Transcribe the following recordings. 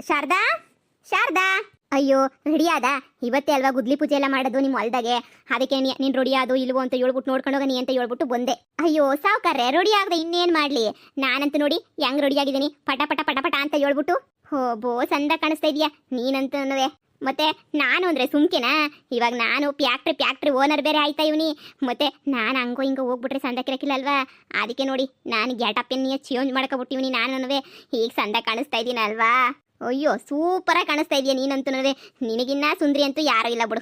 ಶಾರದಾ, ಶಾರದಾ, ಅಯ್ಯೋ ರೆಡಿ ಆದ? ಇವತ್ತೇ ಅಲ್ವಾ ಗುದ್ಲಿ ಪೂಜೆ ಎಲ್ಲ ಮಾಡೋದು ನಿಮ್ಮ ಹೊಲ್ದಾಗೆ. ಅದಕ್ಕೆ ನೀನು ರೆಡಿ ಆದು ಇಲ್ವೋ ಅಂತ ಹೇಳ್ಬಿಟ್ಟು ನೋಡ್ಕೊಂಡು ಹೋಗ ನೀ ಅಂತ ಹೇಳ್ಬಿಟ್ಟು ಬಂದೆ. ಅಯ್ಯೋ ಸಾವ್ಕಾರ್ರೆ, ರೆಡಿ ಆಗದೆ ಇನ್ನೇನು ಮಾಡಲಿ? ನಾನಂತೂ ನೋಡಿ ಹೆಂಗ್ ರೆಡಿ ಆಗಿದ್ದೀನಿ, ಪಟ ಪಟ ಪಟ ಪಟ ಅಂತ ಹೇಳ್ಬಿಟ್ಟು. ಹೋ ಬೋ ಚಂದ ಕಾಣಿಸ್ತಾ ಇದೆಯಾ ನೀನಂತೂ. ಮತ್ತೆ ನಾನು ಅಂದ್ರೆ ಸುಮ್ಕೆನಾ? ಇವಾಗ ನಾನು ಫ್ಯಾಕ್ಟ್ರಿ ಓನರ್ ಬೇರೆ ಆಯ್ತಾ ಇವನಿ. ಮತ್ತೆ ನಾನು ಹಂಗೋ ಹಿಂಗೋ ಹೋಗ್ಬಿಟ್ರೆ ಸಂದಕ್ಕಿರಕ್ಕಿಲ್ಲ ಅಲ್ವಾ? ಅದಕ್ಕೆ ನೋಡಿ ನಾನು ಗ್ಯಾಟಪ್ಪನ್ನ ಚೇಂಜ್ ಮಾಡ್ಕೊಬಿಟ್ಟಿವ್ನಿ. ನಾನು ಈಗ ಸಂದ ಕಾಣಿಸ್ತಾ ಇದ್ದೀನಲ್ವಾ? ಅಯ್ಯೋ ಸೂಪರಾಗಿ ಕಾಣಿಸ್ತಾ ಇದೆಯಾ ನೀನಂತೂ. ನಿನಗಿನ್ನ ಸುಂದ್ರಿ ಅಂತೂ ಯಾರೂ ಇಲ್ಲ ಬಿಡು.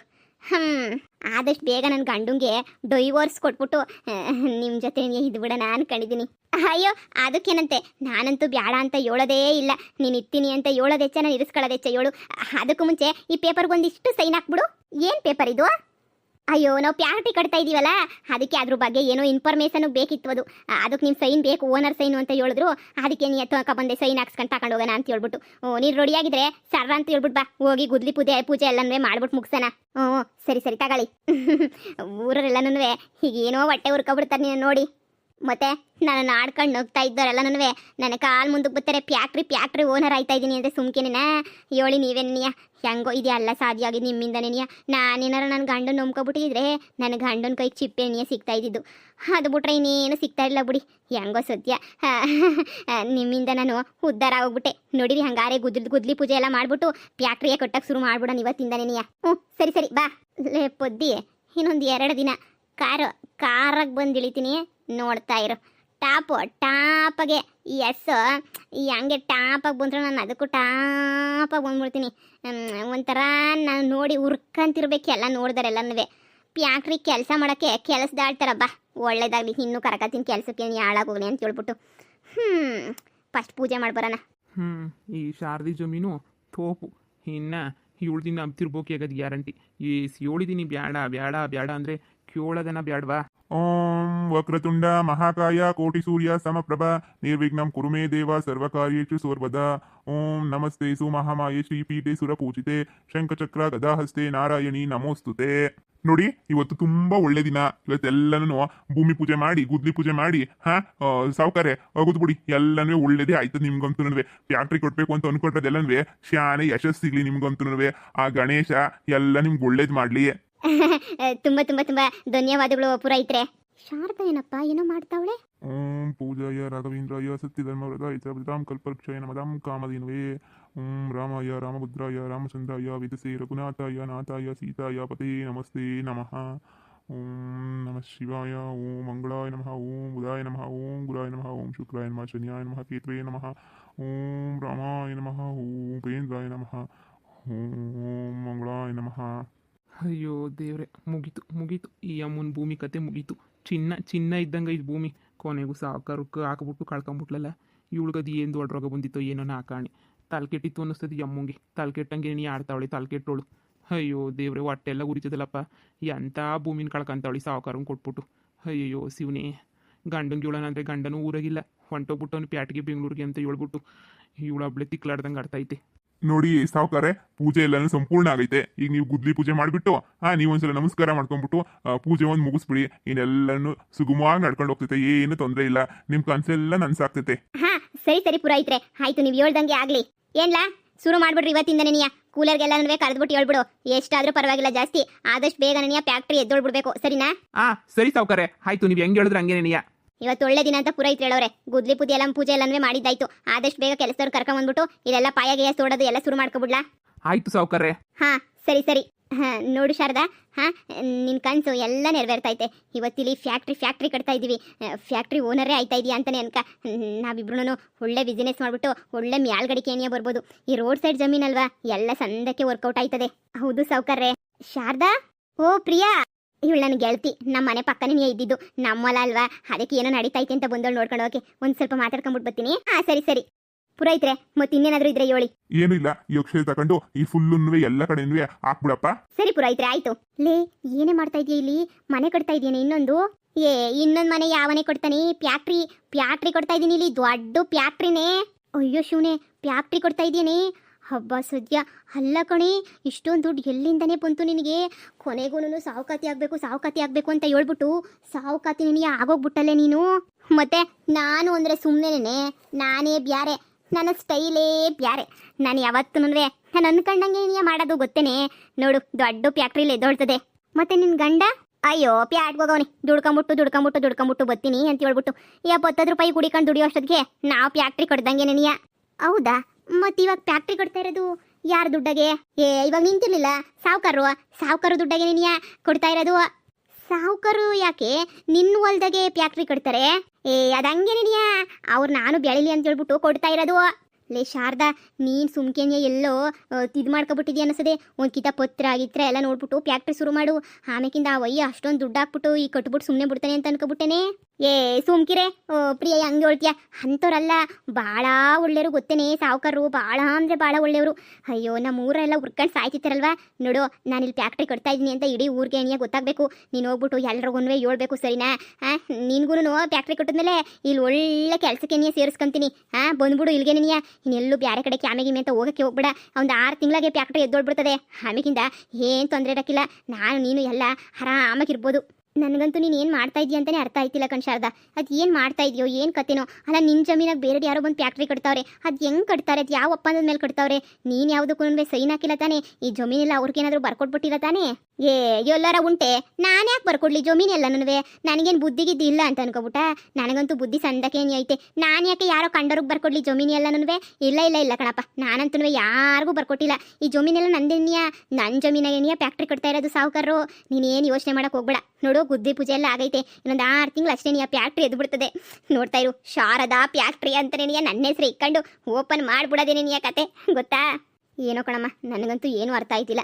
ಆದಷ್ಟು ಬೇಗ ನನ್ನ ಗಂಡುಂಗೆ ಡೈವೋರ್ಸ್ ಕೊಟ್ಬಿಟ್ಟು ನಿಮ್ಮ ಜೊತೆ ಇದು ಬಿಡೋಣ ಅನ್ಕೊಂಡಿದ್ದೀನಿ. ಅಯ್ಯೋ ಅದಕ್ಕೇನಂತೆ, ನಾನಂತೂ ಬ್ಯಾಡ ಅಂತ ಹೇಳೋದೇ ಇಲ್ಲ. ನೀನು ಇರ್ತೀನಿ ಅಂತ ಹೇಳೋದೆಚ್ಚ, ನಾನು ಇರಿಸ್ಕೊಳ್ಳೋದೆಚ್ಚ ಹೇಳು. ಅದಕ್ಕೂ ಮುಂಚೆ ಈ ಪೇಪರ್ಗೊಂದಿಷ್ಟು ಸೈನ್ ಹಾಕ್ಬಿಡು. ಏನು ಪೇಪರ್ ಇದು? ಅಯ್ಯೋ ನಾವು ಫ್ಯಾಕ್ಟ್ರಿ ಕಟ್ತಾ ಇದೀವಲ್ಲ, ಅದಕ್ಕೆ ಅದ್ರ ಬಗ್ಗೆ ಏನೋ ಇನ್ಫಾರ್ಮೇಷನ್ ಬೇಕಿತ್ತು. ಅದಕ್ಕೆ ನಿಮ್ಮ ಸೈನ್ ಬೇಕು, ಓನರ್ ಸೈನು ಅಂತ ಹೇಳಿದ್ರು. ಅದಕ್ಕೆ ನೀ ಬಂದೆ ಸೈನ್ ಹಾಕ್ಸ್ಕೊಂಡು ತಗೊಂಡು ಹೋಗೋಣ ಅಂತ ಹೇಳ್ಬಿಟ್ಟು. ನೀನು ರೆಡಿ ಆಗಿದ್ರೆ ಸರ್ರ ಅಂತ ಹೇಳ್ಬಿಟ್ಟು ಬಾ, ಹೋಗಿ ಗುದ್ಲಿ ಪೂಜೆ ಎಲ್ಲನೂ ಮಾಡ್ಬಿಟ್ಟು ಮುಗಿಸೋಣ. ಸರಿ ಸರಿ ತಗೊಳ್ಳಿ. ಊರರೆಲ್ಲನೂ ಹೀಗೇನೋ ಹೊಟ್ಟೆ ಹುರ್ಕೊಬಿಡ್ತಾರೆ ನೀನು ನೋಡಿ. ಮತ್ತೆ ನಾನು ಆಡ್ಕೊಂಡು ಹೋಗ್ತಾ ಇದ್ದವರೆಲ್ಲನೂ ನನ್ನ ಕಾಲು ಮುಂದಕ್ಕೆ ಬರ್ತಾರೆ. ಫ್ಯಾಕ್ಟ್ರಿ ಓನರ್ ಆಯ್ತಾ ಇದ್ದೀನಿ ಅಂದರೆ ಸುಮ್ಕೆನೇನಾ? ಹೇಳಿ ನೀವೇನಿಯ ಹೆಂಗೋ ಇದೆಯಾ? ಅಲ್ಲ ಸಾಧ್ಯ ಆಗಿದೆ ನಿಮ್ಮಿಂದನೇನಿಯ. ನಾನೇನಾರು ನನ್ನ ಗಂಡನ ನಂಬ್ಕೊಬಿಟ್ಟಿದ್ರೆ ನನ್ನ ಗಂಡನ ಕೈಗೆ ಚಿಪ್ಪೆಣ್ಣೆಯ ಸಿಗ್ತಾ ಇದ್ದಿದ್ದು. ಅದು ಬಿಟ್ರೆ ಇನ್ನೇನು ಸಿಗ್ತಾ ಇಲ್ಲ ಬಿಡಿ. ಹೆಂಗೋ ಸದ್ಯ ನಿಮ್ಮಿಂದ ನಾನು ಉದ್ಧಾರ ಆಗೋಗ್ಬಿಟ್ಟೆ. ನೋಡಿರಿ ಹಂಗಾರೆ ಗುದ್ಲಿ ಪೂಜೆ ಎಲ್ಲ ಮಾಡ್ಬಿಟ್ಟು ಫ್ಯಾಕ್ಟ್ರಿಯ ಕಟ್ಟಕ್ಕೆ ಶುರು ಮಾಡ್ಬಿಡೋಣ ಇವತ್ತಿಂದನೇನಿಯ. ಸರಿ ಸರಿ ಬಾ. ಲೇ ಪೊದ್ದಿ, ಇನ್ನೊಂದು 2 ದಿನ ಕಾರಾಗಿ ಬಂದು ಇಳಿತೀನಿ, ನೋಡ್ತಾ ಇರು. ಟಾಪಾಗೆ ಎಸ್ ಹಂಗೆ ಟಾಪಾಗಿ ಬಂದ್ರೆ ನಾನು ಅದಕ್ಕೂ ಟಾಪಾಗಿ ಬಂದ್ಬಿಡ್ತೀನಿ. ಒಂಥರ ನಾನು ನೋಡಿ ಉರ್ಕಂತಿರ್ಬೇಕು ಎಲ್ಲ ನೋಡ್ದಾರೆಲ್ಲನೂ. ಫ್ಯಾಕ್ಟ್ರಿ ಕೆಲಸ ಮಾಡೋಕ್ಕೆ ಕೆಲಸದಾಡ್ತಾರಬ್ಬ. ಒಳ್ಳೇದಾಗಲಿ, ಇನ್ನೂ ಕರಕತ್ತೀನಿ ಕೆಲಸಕ್ಕೆ ಹಾಳಾಗೋಗ್ಲಿ ಅಂತ ಹೇಳ್ಬಿಟ್ಟು. ಫಸ್ಟ್ ಪೂಜೆ ಮಾಡ್ಬರೋಣ. ಈ ಶಾರದಿ ಜಮೀನು ತೋಪು. ಇನ್ನು 7 ದಿನ ಹಬ್ತಿರ್ಬೋಕೆ ಆಗೋದು ಗ್ಯಾರಂಟಿ. ಹೇಳಿದೀನಿ ಬ್ಯಾಡ ಬ್ಯಾಡ ಬ್ಯಾಡ ಅಂದರೆ ಕೇಳೋದನ ಬ್ಯಾಡ್ವಾ? ಓಂ ವಕ್ರತುಂಡ ಮಹಾಕಾಯ ಕೋಟಿ ಸೂರ್ಯ ಸಮಪ್ರಭ ನಿರ್ವಿಘ್ನಂ ಕುರುಮೇ ದೇವ ಸರ್ವಕಾರ್ಯೇಷು ಸರ್ವದಾ. ಓಂ ನಮಸ್ತೆ ಸುಮಹಾಮಾಯೇ ಶ್ರೀಪೀಠೆ ಸುರಪೂಜಿತೆ ಶಂಖಚಕ್ರ ಗದಾಹಸ್ತೆ ನಾರಾಯಣಿ ನಮೋಸ್ತುತೆ. ನೋಡಿ, ಇವತ್ತು ತುಂಬಾ ಒಳ್ಳೆ ದಿನ. ಇವತ್ತೆಲ್ಲನೂ ಭೂಮಿ ಪೂಜೆ ಮಾಡಿ ಗುದ್ಲಿ ಪೂಜೆ ಮಾಡಿ ಸಾವುಕಾರೆ ಬಿಡಿ, ಎಲ್ಲನೂ ಒಳ್ಳೇದೇ ಆಯ್ತದ ನಿಮ್ಗಂತೂ. ಫ್ಯಾಕ್ಟ್ರಿ ಕೊಡ್ಬೇಕು ಅಂತ ಅನ್ಕೊಂಡ್ರದೆಲ್ಲನೂ ಶಾನೆ ಯಶಸ್ಸು ಸಿಗ್ಲಿ ನಿಮ್ಗಂತೂ. ಆ ಗಣೇಶ ಎಲ್ಲ ನಿಮ್ಗೆ ಒಳ್ಳೇದು ಮಾಡ್ಲಿ. ತುಂಬಾ ತುಂಬಾ ತುಂಬಾ ಧನ್ಯವಾದಗಳು ಪುರೋಹಿತ್ರೆ. ಶಾರದಾ ಏನಪ್ಪ ಏನೋ ಮಾಡ್ತಾವಳೆ? ಓಂ ಪೂಜಾಯ ರಾಘವೇಂದ್ರಾಯ ಸತ್ಯಧರ್ಮವ್ರತಾಯ ಚ ಭದ್ರಾಂ ಕಲ್ಪವೃಕ್ಷಾಯ ನಮದಾಂ ಕಾಮಧೇನವೇ. ಓಂ ರಾಮಾಯ ರಾಮಭದ್ರಾಯ ರಾಮಚಂದ್ರಾಯ ವೇದಸೇ ರಘುನಾಥಾಯ ನಾಥಾಯ ಸೀತಾಯ ಪತೇ ನಮಸ್ತೆ ನಮಃ. ಓಂ ನಮಃ ಶಿವಾಯ. ಓಂ ಮಂಗಳಾಯ ನಮಃ. ಓಂ ಬುಧಾಯ ನಮಃ. ಓಂ ಗುರಾಯ ನಮಃ. ಓಂ ಶುಕ್ರಾಯ ನಮಃ. ಶನಿಯಾಯ ನಮಃ. ಕೇತವೇ ನಮಃ. ಓಂ ರಾಮಾಯ ನಮಃ. ಓಂ ಉಪೇಂದ್ರಾಯ ನಮಃ. ಓಂ ಮಂಗಳಾಯ ನಮಃ. ಅಯ್ಯೋ ದೇವ್ರೆ, ಮುಗೀತು ಈ ಅಮ್ಮನ ಭೂಮಿ ಕತೆ ಮುಗೀತು. ಚಿನ್ನ ಇದ್ದಂಗೆ ಇದು ಭೂಮಿ. ಕೊನೆಗೂ ಸಾವುಕಾರಕ್ಕೆ ಹಾಕ್ಬಿಟ್ಟು ಕಳ್ಕೊಂಬಿಟ್ಲಲ್ಲ. ಇವಳಿಗದು ಏನು ದೊಡ್ಡ ರೋಗ ಬಂದಿತ್ತೋ ಏನೋ ನಾಕಾಣಿ. ತಲೆಕೆಟ್ಟಿತ್ತು ಅನ್ನಿಸ್ತದೆ ಈ ಅಮ್ಮಂಗೆ. ತಲೆಕೆಟ್ಟಂಗೆ ನೀ ಆಡ್ತಾವಳೆ, ತಲೆಕೆಟ್ಟೋಳು. ಅಯ್ಯೋ ದೇವ್ರೆ, ಹೊಟ್ಟೆಲ್ಲ ಉರಿತದಲ್ಲಪ್ಪ. ಎಂಥ ಭೂಮಿನ ಕಳ್ಕೊಂತಾವಳಿ ಸಾವುಕಾರಂಗೆ ಕೊಟ್ಬಿಟ್ಟು. ಅಯ್ಯಯ್ಯೋ ಶಿವನೇ, ಗಂಡಂಗೆ ಇವಳನ ಅಂದರೆ ಗಂಡನೂ ಊರಾಗಿಲ್ಲ, ಹೊಂಟೋಗ್ಬಿಟ್ಟು ಅವ್ನು ಪ್ಯಾಟಿಗೆ ಬೆಂಗಳೂರಿಗೆ ಅಂತ ಹೇಳ್ಬಿಟ್ಟು ಇವಳು ಹಬ್ಳೆ ತಿಕ್ಲಾಡ್ದಂಗೆ ಆಡ್ತೈತೆ. ನೋಡಿ ಸಾವುಕಾರೆ, ಪೂಜೆ ಎಲ್ಲಾನು ಸಂಪೂರ್ಣ ಆಗೈತೆ. ಈಗ ನೀವು ಗುದ್ಲಿ ಪೂಜೆ ಮಾಡಿಬಿಟ್ಟು ನೀವೊಂದ್ಸಲ ನಮಸ್ಕಾರ ಮಾಡ್ಕೊಂಡ್ಬಿಟ್ಟು ಪೂಜೆ ಒಂದು ಮುಗಿಸ್ಬಿಡಿ. ಇನ್ನೆಲ್ಲನೂ ಸುಗಮವಾಗಿ ನಡ್ಕೊಂಡು ಹೋಗ್ತೈತೆ, ಏನು ತೊಂದರೆ ಇಲ್ಲ. ನಿಮ್ ಕನ್ಸೆಲ್ಲ ನನ್ಸಾಗ್ತೈತೆ. ಸರಿ ಪುರೋಹಿತ್ರೆ, ಆಯ್ತು ನೀವು ಹೇಳ್ದಂಗೆ ಆಗ್ಲಿ. ಏನ್ಲಾ ಶುರು ಮಾಡ್ಬಿಡ್ರಿ ಇವತ್ತಿಂದನೇ. ನೀಯ ಕೂಲರ್ಗೆಲ್ಲ ಕರೆದ್ಬಿಟ್ಟು ಹೇಳ್ಬಿಡು. ಎಷ್ಟಾದ್ರೂ ಪರವಾಗಿಲ್ಲ, ಜಾಸ್ತಿ ಆದಷ್ಟು ಬೇಗ ನೀಯ ಫ್ಯಾಕ್ಟ್ರಿ ಎದ್ದೋಳ್ಬಿಡ್ಬೇಕು, ಸರಿನಾ? ಸರಿ ಸಾವುಕಾರೆ, ಆಯ್ತು ನೀವು ಹೆಂಗೆ ಹೇಳಿದ್ರೆ ಹಂಗೇನೆ ನೀಯ. ಇವತ್ತು ಒಳ್ಳೆ ದಿನ ಅಂತ ಪುರೋಹಿತ್ರು ಹೇಳೋರೆ. ಗುದ್ಲಿ ಪೂಜೆ ಎಲ್ಲನೂ ಮಾಡಿದ್ದಾಯ್ತು. ಆದಷ್ಟು ಬೇಗ ಕೆಲಸದವ್ರು ಕರ್ಕೊಂಡ್ಬಂದ್ಬಿಟ್ಟು ಇದೆಲ್ಲ ಪಾಯಗೆ ಸೋಡೋದು ಎಲ್ಲ ಶುರು ಮಾಡ್ಕೊಬಿಡ್ಲಾ? ಆಯ್ತು ಸಾವುಕಾರೆ. ಸರಿ. ನೋಡು ಶಾರದಾ, ನಿನ್ ಕನ್ಸು ಎಲ್ಲ ನೆರವೇರ್ತೈತೆ. ಇವತ್ತಿಲ್ಲಿ ಫ್ಯಾಕ್ಟ್ರಿ ಕಟ್ತಾ ಇದೀವಿ. ಫ್ಯಾಕ್ಟ್ರಿ ಓನರೇ ಆಯ್ತಾ ಇದೀಯಾ ಅಂತಾನೆ ಅನ್ಕ. ನಾವಿಬ್ರು ಒಳ್ಳೆ ಬಿಸಿನೆಸ್ ಮಾಡ್ಬಿಟ್ಟು ಒಳ್ಳೆ ಮ್ಯಾಲ್ಗಡಿಕೆ ಬರ್ಬೋದು. ಈ ರೋಡ್ ಸೈಡ್ ಜಮೀನಲ್ವಾ, ಎಲ್ಲ ಸಂದಕ್ಕೆ ವರ್ಕೌಟ್ ಆಯ್ತದೆ. ಹೌದು ಸಾವುಕಾರ್ರೆ. ಶಾರದಾ, ಓ ಪ್ರಿಯಾ, ಇವಳು ನನ್ನ ಗೆಳತಿ. ನಮ್ಮ ಮನೆ ಪಕ್ಕನೇ ಇದ್ದಿದ್ದು, ನಮ್ಮಲ್ಲ ಅಲ್ವಾ, ಅದಕ್ಕೆ ಏನೋ ನಡೀತೈತೆ ಅಂತ ಬಂದವಳು ನೋಡ್ಕೊಂಡು ಹೋಗಿ ಒಂದು ಸ್ವಲ್ಪ ಮಾತಾಡ್ಕೊಂಡ್ಬಿಟ್ಟು ಬರ್ತೀನಿ. ಸರಿ ಪುರೋಹಿತ್ರೆ, ಮತ್ತೆ ಇನ್ನೇನಾದ್ರೂ ಇದ್ರೆ ಹೇಳಿ. ಏನು ಇಲ್ಲ, ಈ ಅಕ್ಷಯ ತಗೊಂಡು ಈ ಫುಲ್ಲುನ್ನುವೆ ಎಲ್ಲ ಕಡೆನೂ ಹಾಕ್ಬಿಡಪ್ಪ. ಸರಿ ಪುರೋಹಿತ್ರೆ, ಆಯ್ತು. ಲೇ ಏನೇ ಮಾಡ್ತಾ ಇದೀಯ ಇಲ್ಲಿ? ಮನೆ ಕಟ್ತಾ ಇದೀನಿ ಇನ್ನೊಂದು ಮನೆ ಯಾವನೇ ಕೊಡ್ತಾನೆ? ಫ್ಯಾಕ್ಟ್ರಿ ಕೊಡ್ತಾ ಇದೀನಿ ಇಲ್ಲಿ, ದೊಡ್ಡ ಫ್ಯಾಕ್ಟ್ರಿನೇ. ಅಯ್ಯೋ ಶಿವನೇ, ಫ್ಯಾಕ್ಟ್ರಿ ಕೊಡ್ತಾ ಇದೀನಿ. ಹಬ್ಬ ಸದ್ಯ. ಅಲ್ಲ ಕಣೆ, ಇಷ್ಟೊಂದು ದುಡ್ಡು ಎಲ್ಲಿಂದನೇ ಬಂತು ನಿನಗೆ? ಕೊನೆಗೂ ಸಾವುಕಾತಿ ಆಗಬೇಕು ಅಂತ ಹೇಳ್ಬಿಟ್ಟು ಸಾವುಕಾತಿ ನಿನಗೆ ಆಗೋಗ್ಬಿಟ್ಟಲ್ಲೇ ನೀನು. ಮತ್ತೆ ನಾನು ಅಂದರೆ ಸುಮ್ಮನೆ ನಾನೇ ಬ್ಯಾರೆ. ನನ್ನ ಸ್ಟೈಲೇ ಬ್ಯಾರೆ. ನಾನು ಯಾವತ್ತೂ ನಾನು ಅನ್ಕೊಂಡಂಗೆ ನೀ ಮಾಡೋದು ಗೊತ್ತೇನೆ. ನೋಡು ದೊಡ್ಡ ಫ್ಯಾಕ್ಟ್ರಿಲಿ ಎದ್ದೊಳ್ತದೆ. ಮತ್ತೆ ನಿನ್ ಗಂಡ ಅಯ್ಯೋ ಪ್ಯಾಟ್ಗೆ ಹೋಗವನಿ, ದುಡ್ಕೊಂಬಿಟ್ಟು ಬರ್ತೀನಿ ಅಂತ ಹೇಳ್ಬಿಟ್ಟು 70 ರೂಪಾಯಿ ಕುಡಿಕೊಂಡು ದುಡಿಯೋ ಅಷ್ಟೊತ್ತಿಗೆ ನಾವು ಫ್ಯಾಕ್ಟ್ರಿ ಕೊಡ್ದಂಗೆ ನೀಯ. ಹೌದಾ? ಮತ್ತೆ ಇವಾಗ ಫ್ಯಾಕ್ಟ್ರಿ ಕೊಡ್ತಾ ಇರೋದು ಯಾರ ದುಡ್ಡಗೆ? ಇವಾಗ ನಿಂತಿರ್ಲಿಲ್ಲ ಸಾವುಕಾರು ದುಡ್ಡಗೆ ನೀನಿಯ ಕೊಡ್ತಾ ಇರೋದು. ಸಾವುಕಾರು ಯಾಕೆ ನಿನ್ನ ಹೊಲ್ದಾಗೆ ಫ್ಯಾಕ್ಟ್ರಿ ಕೊಡ್ತಾರೆ? ಅದಂಗೆ ನೀನಿಯ, ಅವ್ರು ನಾನು ಬೆಳಿಲಿ ಅಂತ ಹೇಳ್ಬಿಟ್ಟು ಕೊಡ್ತಾ ಇರೋದು. ಲೇ ಶಾರದಾ, ನೀನು ಸುಮ್ಕೆನೆ ಎಲ್ಲೋ ಇದು ಮಾಡ್ಕೊಬಿಟ್ಟಿದ್ಯಾ ಅನಿಸದೆ. ಒಂದು ಕಿತ ಪತ್ರ ಆಗಿದ್ರೆ ಎಲ್ಲ ನೋಡ್ಬಿಟ್ಟು ಫ್ಯಾಕ್ಟ್ರಿ ಶುರು ಮಾಡು. ಆಮೇಕಿಂದ ಆ ವಯ್ಯ ಅಷ್ಟೊಂದು ದುಡ್ಡು ಹಾಕ್ಬಿಟ್ಟು ಈ ಕಟ್ಬಿಟ್ಟು ಸುಮ್ಮನೆ ಬಿಡ್ತಾನೆ ಅಂತ ಅನ್ಕೊಬಿಟ್ಟೇನೆ. ಸುಮ್ಕಿರೆ ಪ್ರಿಯ, ಹಂಗೆ ಹೇಳ್ತೀಯ? ಅಂಥವ್ರಲ್ಲ, ಭಾಳ ಒಳ್ಳೆಯವರು ಗೊತ್ತೇನೆ ಸಾವುಕಾರರು, ಭಾಳ ಅಂದರೆ ಭಾಳ ಒಳ್ಳೆಯವರು. ಅಯ್ಯೋ ನಮ್ಮ ಊರೆಲ್ಲ ಉರ್ಕೊಂಡು ಸಾಯ್ತಿತ್ತಾರಲ್ವಾ. ನೋಡು ನಾನು ಇಲ್ಲಿ ಫ್ಯಾಕ್ಟ್ರಿ ಕೊಡ್ತಾ ಇದ್ದೀನಿ ಅಂತ ಇಡೀ ಊರಿಗೆ ಎಣ್ಣೆ ಗೊತ್ತಾಗಬೇಕು. ನೀನು ಹೋಗ್ಬಿಟ್ಟು ಎಲ್ರಿಗೂ ಹೇಳ್ಬೇಕು, ಸರಿನಾ? ನಿನ್ಗೂ ಫ್ಯಾಕ್ಟ್ರಿ ಕೊಟ್ಟಿದ್ಮೇಲೆ ಇಲ್ಲಿ ಒಳ್ಳೆ ಕೆಲಸಕ್ಕೆ ನೀ ಸೇರಿಸ್ಕೊಂತೀನಿ. ಬಂದ್ಬಿಡು ಇಲ್ಲಿಗೆ ನೀ ಇನ್ನೆಲ್ಲೂ ಬೇರೆ ಕಡೆ ಕ್ಯಾಮೆಗಿಮೆ ಅಂತ ಹೋಗೋಕ್ಕೆ ಹೋಗ್ಬಿಡ. ಒಂದು 6 ತಿಂಗಳಿಗೆ ಫ್ಯಾಕ್ಟ್ರಿ ಎದ್ದೋಡ್ಬಿಡ್ತದೆ. ಆಮೇಕಿಂದ ಏನು ತೊಂದರೆ ಇರೋಕ್ಕಿಲ್ಲ. ನಾನು ನೀನು ಎಲ್ಲ ಆರಾಮಾಗಿರ್ಬೋದು. ನನಗಂತೂ ನೀನು ಏನು ಮಾಡ್ತಾ ಇದೀಯ ಅಂತಲೇ ಅರ್ಥ ಆಯ್ತಿಲ್ಲ ಕಣ್ಶಾರದ. ಅದು ಏನು ಮಾಡ್ತಾ ಇದೆಯೋ ಏನು ಕತೆನೋ. ಅಲ್ಲ, ನಿನ್ನ ಜಮೀನಾಗ ಬೇರೆ ಯಾರೋ ಬಂದು ಫ್ಯಾಕ್ಟ್ರಿ ಕಟ್ತಾವ್ರೆ. ಅದು ಹೆಂಗೆ ಕಟ್ತಾರೆ? ಅದು ಯಾವ ಒಪ್ಪಂದದ ಮೇಲೆ ಕಟ್ತಾವ್ರೆ? ನೀನು ಯಾವುದಕ್ಕೂ ಸೈನ್ ಹಾಕಿಲ್ಲ ತಾನೇ? ಈ ಜಮೀನೆಲ್ಲ ಅವ್ರಿಗೇನಾದರೂ ಬರ್ಕೊಟ್ಬಿಟ್ಟಿಲ್ಲ ತಾನೇ? ಎಲ್ಲಾರ ಉಂಟೆ? ನಾನು ಯಾಕೆ ಬರ್ಕೊಡ್ಲಿ ಜಮೀನೆಲ್ಲ? ನನಗೇನು ಬುದ್ಧಿಗಿದ್ದು ಇಲ್ಲ ಅಂತ ಅನ್ಕೋಬಿಟ್ಟ? ನನಗಂತೂ ಬುದ್ಧಿ ಸಂದಕೇನಿ ಐತೆ. ನಾನು ಯಾಕೆ ಯಾರೋ ಕಂಡವ್ರಿಗೆ ಬರ್ಕೊಡ್ಲಿ ಜಮೀನು ಎಲ್ಲ? ಇಲ್ಲ ಕಣಪ್ಪ, ನಾನಂತೂ ಯಾರಿಗೂ ಬರ್ಕೊಟ್ಟಿಲ್ಲ. ಈ ಜಮೀನೆಲ್ಲ ನಂದೇನಿಯಾ, ನನ್ನ ಜಮೀನಾಗೇನಿಯಾ ಫ್ಯಾಕ್ಟ್ರಿ ಕೊಡ್ತಾ ಇರೋದು ಸಾವುಕಾರರು. ನೀನೇನು ಯೋಚನೆ ಮಾಡಕ್ಕೆ ಹೋಗ್ಬೇಡ. ನೋಡು ಗುದ್ದಿ ಪೂಜೆ ಎಲ್ಲ ಆಗೈತೆ. ಇನ್ನೊಂದು 6 ತಿಂಗಳು ಅಷ್ಟೇ ನೀ ಫ್ಯಾಕ್ಟ್ರಿ ಎದ್ದು ಬಿಡ್ತದೆ. ನೋಡ್ತಾ ಇರು, ಶಾರದಾ ಫ್ಯಾಕ್ಟ್ರಿ ಅಂತಲೇ ನೀ ನನ್ನ ಹೆಸರು ಇಕ್ಕೊಂಡು ಓಪನ್ ಮಾಡಿಬಿಡೋದೇನೆ ನೀ ಕತೆ, ಗೊತ್ತಾ? ಏನೋ ಕಣಮ್ಮ, ನನಗಂತೂ ಏನೂ ಅರ್ಥ ಆಯ್ತಿಲ್ಲ.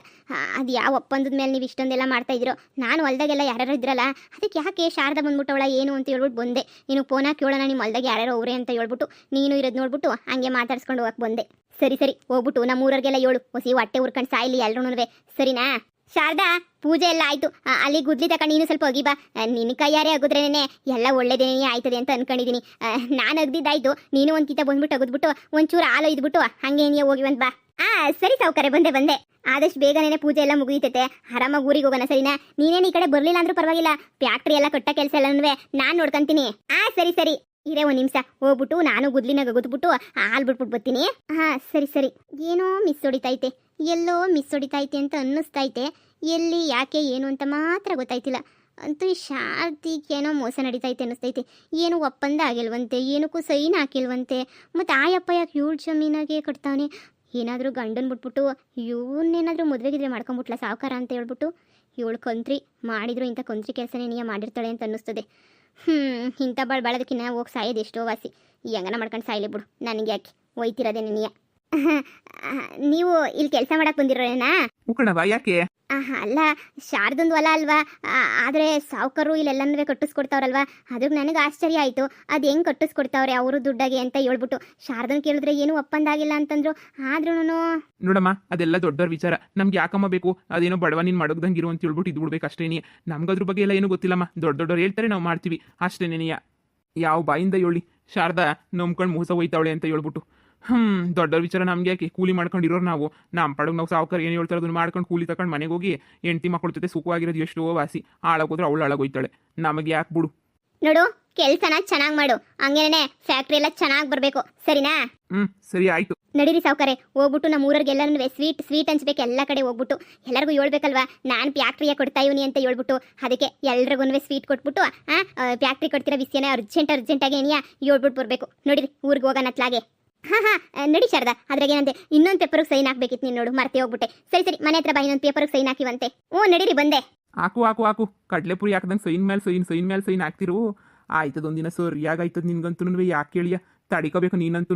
ಅದು ಯಾವ ಒಪ್ಪಂದದ ಮೇಲೆ ನೀವು ಇಷ್ಟೊಂದೆಲ್ಲ ಮಾಡ್ತಾ ಇದ್ದೀರೋ? ನಾನು ಹೊಲ್ದಾಗೆಲ್ಲ ಯಾರ್ಯಾರು ಇದ್ರಲ್ಲ, ಅದಕ್ಕೆ ಯಾಕೆ ಶಾರದಾ ಬಂದ್ಬಿಟ್ಟವಳ ಏನು ಅಂತ ಹೇಳ್ಬಿಟ್ಟು ಬಂದೆ. ನೀನು ಫೋನ್ ಹಾಕಿ ಹೇಳೋಣ ನಿಮ್ಮ ಹೊಲ್ದಾಗ ಯಾರ್ಯಾರೋ ಅವ್ರೆ ಅಂತ ಹೇಳ್ಬಿಟ್ಟು ನೀನು ಇರೋದು ನೋಡ್ಬಿಟ್ಟು ಹಂಗೆ ಮಾತಾಡ್ಸ್ಕೊಂಡು ಹೋಗಕ್ಕೆ ಬಂದೆ. ಸರಿ ಹೋಗ್ಬಿಟ್ಟು ನಮ್ಮ ಊರವ್ರಿಗೆಲ್ಲ ಹೇಳು, ಹೊಸಿ ಹೊಟ್ಟೆ ಉರ್ಕೊಂಡು ಸಾಯಿಲಿ ಎಲ್ರೂ, ಸರಿನಾ? ಶಾರದಾ, ಪೂಜೆ ಎಲ್ಲ ಆಯ್ತು. ಅಲ್ಲಿ ಗುದ್ಲಿ ತಕೊಂಡು ನೀನು ಸ್ವಲ್ಪ ಹೋಗಿ ಬಾ. ನಿನ್ನ ಕೈಯಾರೆ ಅಗುದ್ರೇನೆ ಎಲ್ಲ ಒಳ್ಳೇದೇನೇ ಆಯ್ತದೆ ಅಂತ ಅನ್ಕೊಂಡಿದ್ದೀನಿ. ನಾನು ಅಗ್ದಿದ್ದಾಯ್ತು, ನೀನು ಒಂದು ಕಿತ ಬಂದ್ಬಿಟ್ಟು ಅಗದ್ಬಿಟ್ಟು ಒಂಚೂರು ಹಾಲು ಇದ್ಬಿಟ್ಟು ಹಂಗೆ ನೀ ಹೋಗಿವಂತ ಬಾ. ಸರಿ ಸಾವುಕಾರೆ, ಬಂದೆ. ಆದಷ್ಟು ಬೇಗನೆ ಪೂಜೆ ಎಲ್ಲ ಮುಗಿತೈತೆ. ಆರಾಮಾಗಿ ಊರಿಗೆ ಹೋಗೋಣ, ಸರಿನಾ? ನೀನೇನು ಈ ಕಡೆ ಬರಲಿಲ್ಲ ಅಂದ್ರೂ ಪರವಾಗಿಲ್ಲ, ಫ್ಯಾಕ್ಟ್ರಿ ಎಲ್ಲ ಕಟ್ಟ ಕೆಲಸ ಎಲ್ಲ ನಾನು ನೋಡ್ಕೊಂತೀನಿ. ಸರಿ ಇರೇ ಒಂದು ನಿಮಿಷ, ಹೋಗ್ಬಿಟ್ಟು ನಾನು ಗುದ್ಲಿನಾಗ ಅಗದ್ಬಿಟ್ಟು ಹಾಲು ಬಿಟ್ಬಿಟ್ಟು ಬರ್ತೀನಿ. ಸರಿ. ಏನೋ ಮಿಸ್ ಹೊಡಿತೈತೆ, ಎಲ್ಲೋ ಮಿಸ್ ಹೊಡಿತೈತೆ ಅಂತ ಅನ್ನಿಸ್ತೈತೆ. ಎಲ್ಲಿ, ಯಾಕೆ, ಏನು ಅಂತ ಮಾತ್ರ ಗೊತ್ತಾಯ್ತಿಲ್ಲ. ಅಂತೂ ಈ ಶಾರದಿಗೇನೋ ಮೋಸ ನಡೀತೈತೆ ಅನ್ನಿಸ್ತೈತೆ. ಏನು ಒಪ್ಪಂದ ಆಗಿಲ್ವಂತೆ, ಏನಕ್ಕೂ ಸೈನ್ ಹಾಕಿಲ್ವಂತೆ. ಮತ್ತು ಆಯಪ್ಪ ಯಾಕೆ ಇವಳು ಜಮೀನಾಗೆ ಕಟ್ತಾವನೆ? ಏನಾದರೂ ಗಂಡನ್ ಬಿಟ್ಬಿಟ್ಟು ಇವನ್ನೇನಾದರೂ ಮದುವೆಗಿದ್ರೆ ಮಾಡ್ಕೊಂಬಿಟ್ಲ ಸಾವುಕಾರ ಅಂತ ಹೇಳ್ಬಿಟ್ಟು. ಇವಳು ಕಂತ್ರಿ ಮಾಡಿದ್ರು, ಇಂಥ ಕಂತ್ರಿ ಕೆಲಸನೇ ನೀ ಮಾಡಿರ್ತಾಳೆ ಅಂತ ಅನ್ನಿಸ್ತದೆ. ಇಂಥ ಬಾಳೋದಕ್ಕಿನ್ನ ಹೋಗಿ ಸಾಯೋದು ಎಷ್ಟೋ ವಾಸಿ. ಈ ಹೆಂಗನ ಮಾಡ್ಕೊಂಡು ಸಾಯಲಿ ಬಿಡು, ನನಗೆ ಯಾಕೆ ಒಯ್ತಿರೋದೇ ನೀಯ. ನೀವು ಇಲ್ಲಿ ಕೆಲಸ ಮಾಡಕ್ಕೆ ಬಂದಿರೋನೇನಾ? ಉಕ್ಕಣವ, ಯಾಕೆ? ಅಲ್ಲ, ಶಾರದೊಂದು ಹೊಲ ಅಲ್ವಾ, ಆದರೆ ಸಾವುಕಾರು ಇಲ್ಲೆಲ್ಲನೂ ಕಟ್ಟಿಸ್ಕೊಡ್ತಾವ್ರಲ್ವಾ, ಅದಕ್ಕೆ ನನಗೆ ಆಶ್ಚರ್ಯ ಆಯಿತು. ಅದು ಹೆಂಗೆ ಕಟ್ಟಿಸ್ಕೊಡ್ತಾವ್ರೆ ಅವರು ದುಡ್ಡಾಗೆ ಅಂತ ಹೇಳ್ಬಿಟ್ಟು. ಶಾರದನ್ ಕೇಳಿದ್ರೆ ಏನು ಒಪ್ಪಂದ ಆಗಿಲ್ಲ ಅಂತಂದ್ರು. ಆದ್ರೂ ನೋಡಮ್ಮ, ಅದೆಲ್ಲ ದೊಡ್ಡವ್ರ ವಿಚಾರ, ನಮ್ಗೆ ಯಾಕಮ್ಮ ಬೇಕು? ಅದೇನೋ ಬಡವ ನೀನು ಮಡಗ್ದಂಗೆ ಇರು ಅಂತ ಹೇಳ್ಬಿಟ್ಟು ಇದು ಬಿಡ್ಬೇಕು ಅಷ್ಟೇನಿ. ನಮ್ಗೆ ಅದ್ರ ಬಗ್ಗೆ ಎಲ್ಲ ಏನೂ ಗೊತ್ತಿಲ್ಲಮ್ಮ. ದೊಡ್ಡವ್ರು ಹೇಳ್ತಾರೆ, ನಾವು ಮಾಡ್ತೀವಿ ಅಷ್ಟೇನೇನಿಯ. ಯಾವ ಬಾಯಿಂದ ಹೇಳಿ ಶಾರದಾ ನಂಬ್ಕೊಂಡು ಮೋಸ ಹೋಯ್ತಾವಳೆ ಅಂತ ಹೇಳ್ಬಿಟ್ಟು. ದೊಡ್ಡವ್ರ ವಿಚಾರ ನಮ್ಗೆ ಯಾಕೆ? ಕೂಲಿ ಮಾಡ್ಕೊಂಡಿರೋರು ನಾವು. ನಮ್ಮ ಪಡಗ್ ನಾವು ಸಾವುಕಾರ ಏನು ಹೇಳ್ತಾರೆ ಅದನ್ನ ಮಾಡ್ಕೊಂಡು ಕೂಲಿ ತಗೊಂಡು ಮನೆಗೆ ಹೋಗಿ ಹೆಂಡತಿ ಮಕ್ಕಳ ಜೊತೆ ಸುಖವಾಗಿರೋದು ಎಷ್ಟೋ ವಾಸಿ. ಹಾಳಾಗೋದ್ರೆ ಅವಳು ಹಾಳಾಗೋಯ್ತಾಳೆ, ನಮಗೆ ಯಾಕೆ ಬಿಡು. ನೋಡು, ಕೆಲಸನ ಚೆನ್ನಾಗಿ ಮಾಡು, ಹಂಗೇನೆ ಫ್ಯಾಕ್ಟ್ರಿ ಎಲ್ಲ ಚೆನ್ನಾಗಿ ಬರಬೇಕು, ಸರಿನಾ? ಸರಿ ಆಯ್ತು. ನಡೀರಿ ಸಾವುಕಾರೆ, ಹೋಗ್ಬಿಟ್ಟು ನಮ್ಮ ಊರವ್ರಿಗೆಲ್ಲನೂ ಸ್ವೀಟ್ ಹಂಚ್ಬೇಕು. ಎಲ್ಲ ಕಡೆ ಹೋಗ್ಬಿಟ್ಟು ಎಲ್ಲರಿಗೂ ಹೇಳ್ಬೇಕಲ್ವಾ, ನಾನು ಫ್ಯಾಕ್ಟ್ರಿಯ ಕೊಡ್ತಾ ಇವನಿ ಅಂತ ಹೇಳ್ಬಿಟ್ಟು. ಅದಕ್ಕೆ ಎಲ್ರಿಗೂ ಸ್ವೀಟ್ ಕೊಟ್ಬಿಟ್ಟು ಫ್ಯಾಕ್ಟ್ರಿ ಕೊಡ್ತಿರೋ ವಿಷಯನ ಅರ್ಜೆಂಟಾಗಿ ಏನಿಯಾ ಹೇಳ್ಬಿಟ್ಟು ಬರಬೇಕು. ನೋಡಿರಿ, ಊರಿಗೆ ಹೋಗೋಣ ಅತ್ಲಾಗೆ. ನಡಿ ಶಾರದಾ, ಅದ್ರಾಗೇನಂತೆ ಇನ್ನೊಂದು ಪೇಪರ್ಗೆ ಸೈನ್ ಹಾಕ್ಬೇಕಿತ್ತು. ನೀನು ನೋಡು, ಮರ್ತೆ ಹೋಗ್ಬಿಟ್ಟೆ. ಸರಿ, ಮನೆ ಹತ್ರ ಬಾ, ಇನ್ನೊಂದು ಪೇಪರ್ಗೆ ಸೈನ್ ಹಾಕಿವಂತೆ. ನಡೀರಿ, ಬಂದೆ. ಹಾಕು ಕಡ್ಲೆಪುರಿ ಹಾಕ್ದಂಗೆ ಸೈನ್ ಮೇಲೆ ಸೈನ್ ಹಾಕ್ತಿರು. ಆಯ್ತದ ಒಂದಿನ ಸರಿಯಾಗಾಯ್ತದ ನಿನ್ಗಂತೂ. ಯಾಕೆ ಕೇಳಿಯ ತಡಿಕೋಬೇಕು ನೀನಂತೂ.